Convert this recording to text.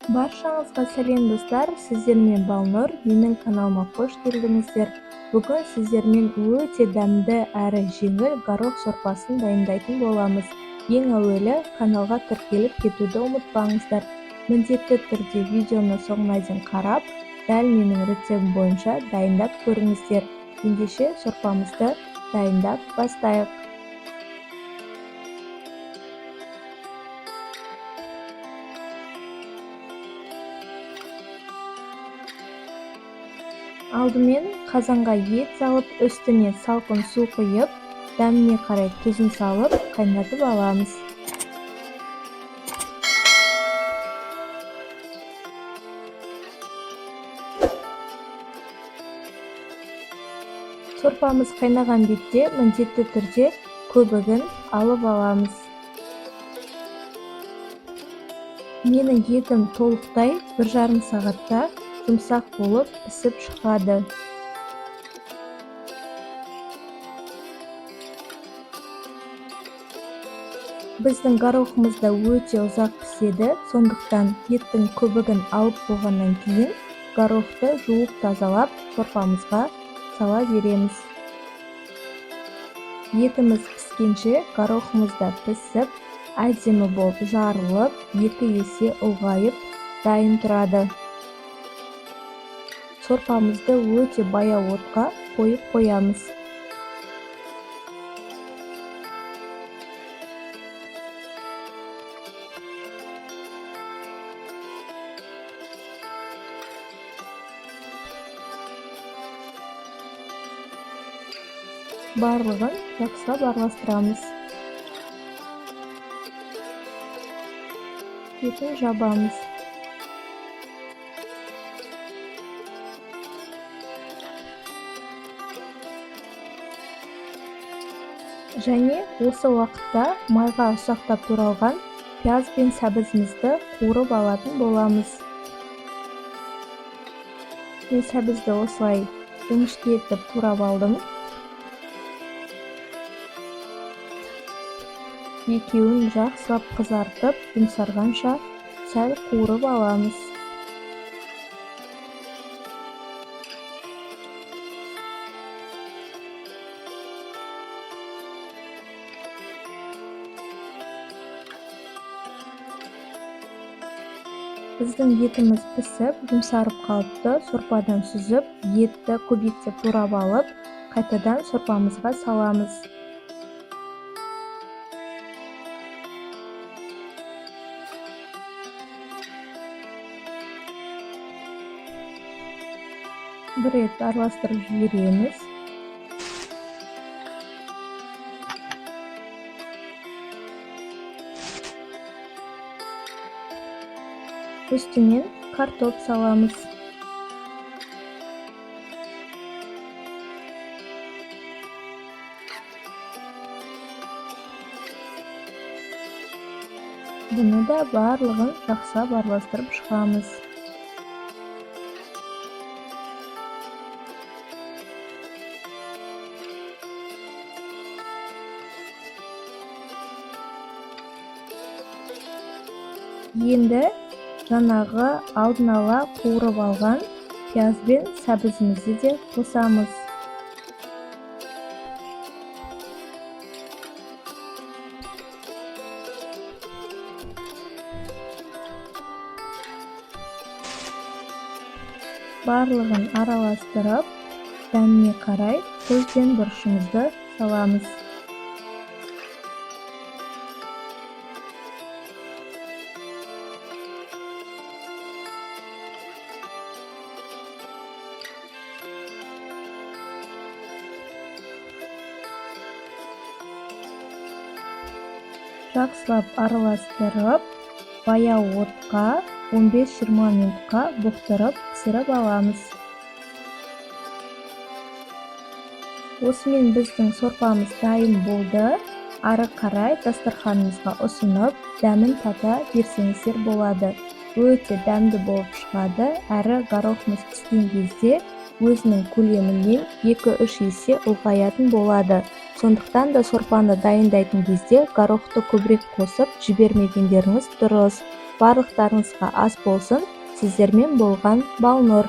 Баршаңызға сәлем достар, сіздермен Балнұр, менің каналыма қош келдіңіздер. Бүгін сіздермен өте дәмді әрі жеңіл горох сорпасын дайындайтын боламыз. Ең әуелі каналға тіркеліп кетуді ұмытпаңыздар. Міндетті түрде видеоны соңына дейін қарап, дәл менің рецептім бойынша дайындап көріңіздер. Ендеше сорпамызды дайындап бастайық. Алдымен қазанға ет салып, үстіне салқын су құйып, дәміне қарай тұзын салып, қайнатып аламыз. Сорпамыз қайнаған бетте міндетті түрде көбігін алып аламыз. Менің етім толықтай 1,5 сағатта жұмсақ болып пісіп шығады. Біздің горохымызда өте ұзақ піседі, сондықтан еттің көбігін алып болғаннан кейін горохты жуып тазалап сорпамызға сала береміз. Етіміз піскенше горохымызда пісіп, әдемі болып жарылып, 2 есе ұлғайып дайын тұрады. Сорпамызды өте баяу отқа қойып қоямыз. Барлығын жақсылап араластырамыз. Етін жабамыз. Және осы уақытта майға ұсақтап туралған пияз бен сәбізімізді қуырып алатын боламыз. Мен сәбізді осылай жіңішке етіп турап алдым. Екеуін жақсылап қызартып, жұмсарғанша сәл қуырып аламыз. Біздің етіміз пісіп, жұмсарып қалыпты. Сорпадан сүзіп, етті көбіктеп турап алып, қайтадан сорпамызға саламыз. Бір рет араластырып жібереміз. Үстінен картоп саламыз. Бұны да барлығын жақсылап араластырып шығамыз. Енді жаңағы алдын ала қуырып алған пияз бен сәбізімізді де қосамыз. Барлығын араластырып, дәміне қарай көз бен бұрышымызды саламыз. Жақсылап араластырып, баяу отқа 15-20 минутқа бұқтырып пісіріп аламыз. Осымен біздің сорпамыз дайын болды. Ары қарай дастарханымызға ұсынып, дәмін тата берсеңіздер болады. Өте дәмді болып шығады, әрі горохымыз піскен кезде өзінің көлемінен 2-3 есе ұлғаятын болады. Сондықтан да сорпаны дайындайтын кезде горохты көбірек қосып жібермегендеріңіз дұрыс. Барлықтарыңызға ас болсын. Сіздермен болған Балнұр.